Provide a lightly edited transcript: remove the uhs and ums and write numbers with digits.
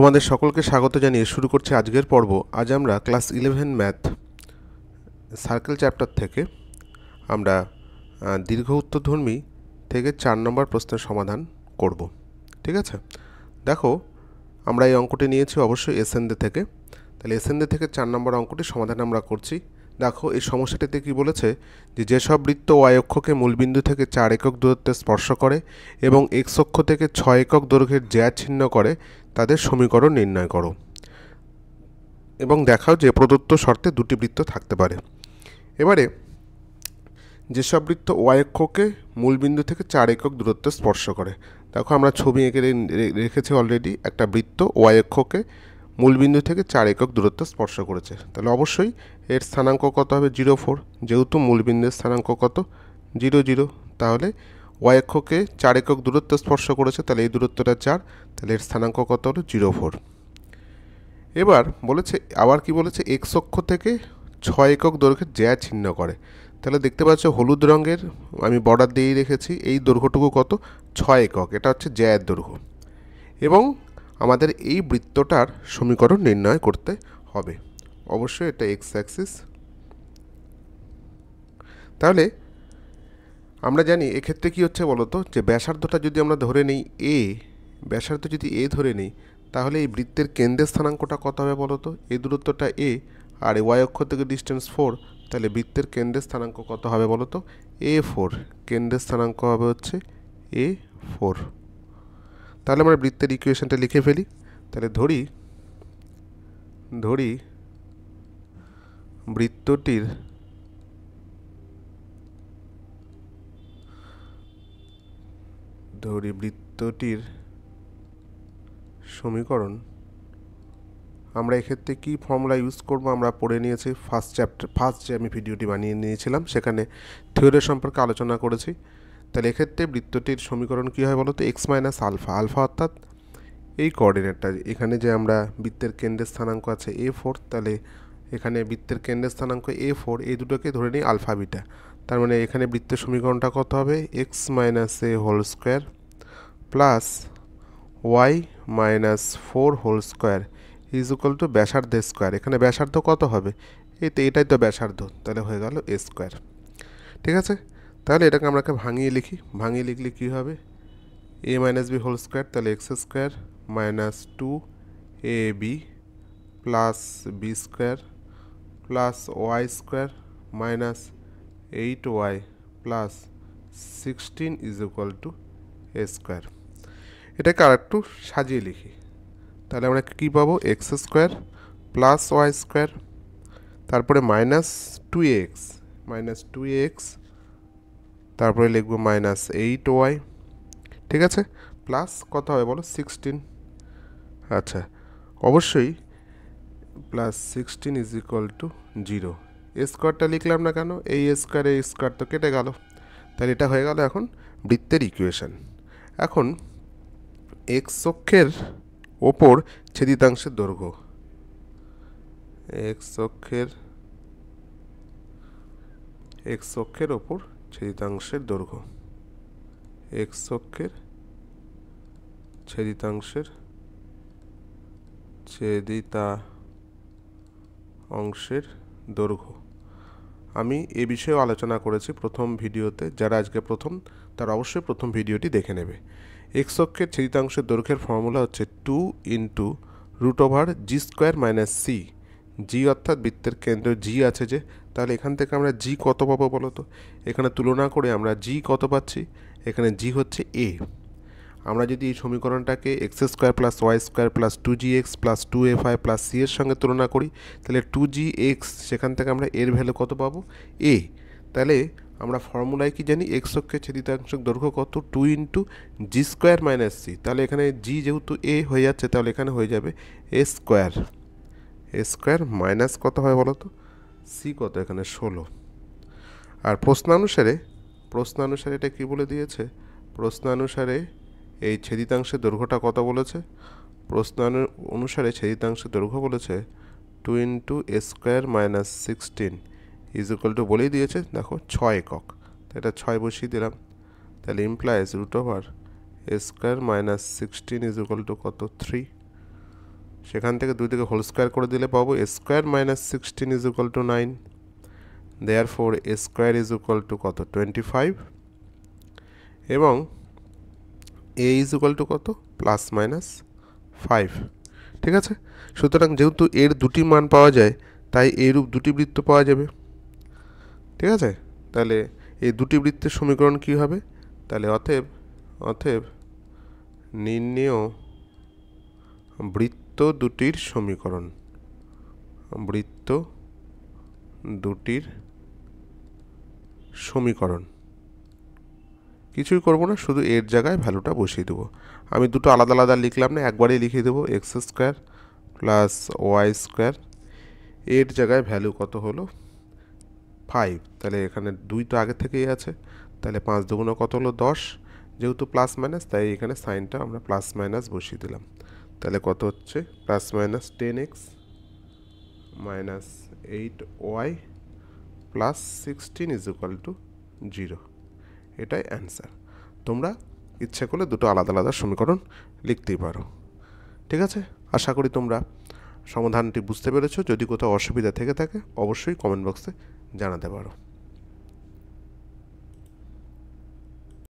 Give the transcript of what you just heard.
তোমাদের সকলকে স্বাগত জানিয়ে শুরু করছি আজকের পর্ব। আজ আমরা ক্লাস 11 ম্যাথ সার্কেল চ্যাপ্টার থেকে আমরা দীর্ঘ উত্তরধর্মী থেকে 4 নম্বর প্রশ্নের সমাধান করব। ঠিক আছে, দেখো আমরা এই অঙ্কটি নিয়েছি অবশ্যই এসএনডি থেকে। তাহলে এসএনডি থেকে 4 নম্বর অঙ্কটি সমাধান আমরা করছি। দেখো এই সমস্যাটিতে কি বলেছে যে যেসব বৃত্ত ওয়াই অক্ষকে মূলবিন্দু থেকে 4 একক দূরত্বে স্পর্শ করে এবং এক্স অক্ষ থেকে 6 একক দৈর্ঘ্যের জ্যা ছিন্ন করে তাদের সমীকরণ নির্ণয় করো এবং দেখাও যে প্রদত্ত শর্তে দুটি বৃত্ত থাকতে পারে। এবারে যেসব বৃত্ত ওয়াই অক্ষকে মূলবিন্দু থেকে 4 একক দূরত্বে স্পর্শ করে, দেখো আমরা ছবি এঁকে রেখেছি অলরেডি। একটা বৃত্ত ওয়াই অক্ষকে মূলবিন্দু থেকে 4 একক দূরত্ব স্পর্শ করেছে, তাহলে অবশ্যই এর স্থানাঙ্ক কত হবে 0, 4। যেহেতু মূলবিন্দুর স্থানাঙ্ক কত 0, 0, তাহলে ওয়াই অক্ষকে 4 একক দূরত্ব স্পর্শ করেছে, তাহলে এই দূরত্বটা 4, তাহলে এর স্থানাঙ্ক কত হলো 0, 4। এবার বলেছে আবার কি বলেছে, এক্স অক্ষ থেকে 6 একক দৈর্ঘ্যের জ্যা ছিন্ন করে। তাহলে দেখতে পাচ্ছ হলুদ রঙের আমি বর্ডার দিয়েই রেখেছি। এই দৈর্ঘ্যটুকু কত 6 একক, এটা হচ্ছে জ্যায়ের দৈর্ঘ্য। এবং আমাদের এই বৃত্তটার সমীকরণ নির্ণয় করতে হবে। অবশ্যই এটা এক্স অ্যাক্সিস। তাহলে আমরা জানি এক্ষেত্রে কি হচ্ছে বলতো, যে ব্যাসার্ধটা যদি আমরা ধরে নিই এ, ব্যাসার্ধ যদি এ ধরে নিই, তাহলে এই বৃত্তের কেন্দ্রের স্থানাঙ্কটা কত হবে বলতো, এই দূরত্বটা এ আর ওয়াই অক্ষ থেকে ডিস্টেন্স 4, তাহলে বৃত্তের কেন্দ্রের স্থানাঙ্ক কত হবে বলতো A4। কেন্দ্রের স্থানাঙ্ক হবে হচ্ছে A4। তাহলে আমরা বৃত্তের ইকুয়েশনটা লিখে ফেলি। তাহলে ধরি বৃত্তটির সমীকরণ আমরা এক্ষেত্রে কি ফর্মুলা ইউজ করব আমরা পড়ে নিয়েছি ফার্স্ট যে আমি ভিডিওটি বানিয়ে নিয়েছিলাম, সেখানে থিওরি সম্পর্কে আলোচনা করেছি। তাহলে এক্ষেত্রে বৃত্তটির সমীকরণ কী হয় বলতো, এক্স মাইনাস আলফা, আলফা অর্থাৎ এই কোঅর্ডিনেটটা, এখানে যে আমরা বৃত্তের কেন্দ্রের স্থানাঙ্ক আছে A4, তাহলে এখানে বৃত্তের কেন্দ্রের স্থানাঙ্ক A4, এই দুটোকে ধরে নিই আলফা বিটা। তার মানে এখানে বৃত্তের সমীকরণটা কত হবে, x minus a whole square plus y minus 4 whole square is equal to ব্যাসার্ধের স্কোয়ার। এখানে ব্যাসার্ধ কত হবে, এটাই তো ব্যাসার্ধ, তাহলে হয়ে গেল এ স্কোয়ার। ঠিক আছে, তাহলে এটাকে আমরা ভাঙিয়ে লিখি। ভাঙিয়ে লিখলে কী হবে, a minus b whole square, তাহলে x square minus 2ab plus b square plus y square minus 8y plus 16 is equal to a square. এটাকে আর একটু সাজিয়ে লিখি, তাহলে আমরা কী পাবো, x square plus y square, তারপরে মাইনাস 2x, তারপরে লিখবো মাইনাস 8y। ঠিক আছে, প্লাস কত হবে বলো 16। আচ্ছা, অবশ্যই প্লাস 16 ইজ ইকুয়াল টু 0। এ স্কোয়ারটা লিখলাম না কেন, এই স্কোয়ার তো কেটে গেল, তাহলে এটা হয়ে গেল এখন বৃত্তের ইকুয়েশন। এখন এক্স অক্ষের ওপর ছেদিতাংশের দৈর্ঘ্য, এক্স অক্ষের ওপর ছেদিতাংশের দৈর্ঘ্য, এক্স অক্ষের ছেদিতাংশের দৈর্ঘ্য। আমি এ বিষয়েও আলোচনা করেছি প্রথম ভিডিওতে। যারা আজকে প্রথম, তারা অবশ্যই প্রথম ভিডিওটি দেখে নেবে। এক্স অক্ষের ছেদিতাংশের দৈর্ঘ্যের ফর্মুলা হচ্ছে 2 into root over G square minus C. জি অর্থাৎ বৃত্তের কেন্দ্র জি আছে যে, তাহলে এখান থেকে আমরা জি কত পাবো বলো তো, এখানে তুলনা করে আমরা জি কত পাচ্ছি, এখানে জি হচ্ছে এ। আমরা যদি এই সমীকরণটাকে x square plus y square plus 2gx plus 2fy plus c এর সঙ্গে তুলনা করি, তাহলে 2gx, সেখান থেকে আমরা এর ভ্যালু কত পাবো এ। তাহলে আমরা ফর্মুলায় কি জানি, এক্স অক্ষের ছেদিতাংশের দৈর্ঘ্য কত 2 into G square minus C. তাহলে এখানে জি যেহেতু এ হয়ে যাচ্ছে, তাহলে এখানে হয়ে যাবে এ স্কোয়ার মাইনাস কত হয় বলো তো, সি কত এখানে 16। আর প্রশ্নানুসারে এটা কি বলে দিয়েছে, প্রশ্নানুসারে এই ছেদিতাংশের দৈর্ঘ্যটা কত বলেছে, অনুসারে ছেদিতাংশের দৈর্ঘ্য বলেছে 2 into A square minus 16 is equal two বলেই দিয়েছে, দেখো 6 একক, তো এটা 6 বসিয়ে দিলাম। তাহলে implies root over a square minus 16 is equal to কত 3। সেখান থেকে 2 থেকে হোল স্কোয়ার করে দিলে পাবো a square minus 16 is equal two 9, therefore a square is equal to কত 25 এবং a ইজ ইকুয়াল টু কত প্লাস মাইনাস 5। ঠিক আছে, সুতরাং যেহেতু এর দুটি মান পাওয়া যায় তাই এইরূপ দুটি বৃত্ত পাওয়া যাবে। ঠিক আছে, তাহলে এই দুটি বৃত্তের সমীকরণ কি হবে, তাহলে অতএব নির্ণেয় বৃত্ত দুটির সমীকরণ, বৃত্ত দুটির সমীকরণ। কিছুই করব না, শুধু এর জায়গায় ভ্যালুটা বসিয়ে দেবো। আমি দুটো আলাদা আলাদা লিখলাম না, একবারেই লিখে দেবো x square plus y square. এর জায়গায় ভ্যালু কত হলো 5, তাহলে এখানে 2 তো আগে থেকেই আছে, তাহলে 5 দুগুণ কত হলো 10, যেহেতু প্লাস মাইনাস তাই এখানে সাইনটা আমরা প্লাস মাইনাস বসিয়ে দিলাম। তাহলে কত হচ্ছে plus minus 10x minus 8y plus 16 is equal two 0। এটাই অ্যান্সার। তোমরা ইচ্ছে করলে দুটো আলাদা আলাদা সমীকরণ লিখতেই পারো। ঠিক আছে, আশা করি তোমরা সমাধানটি বুঝতে পেরেছো। যদি কোথাও অসুবিধা থেকে থাকে অবশ্যই কমেন্ট বক্সে জানাতে পারো।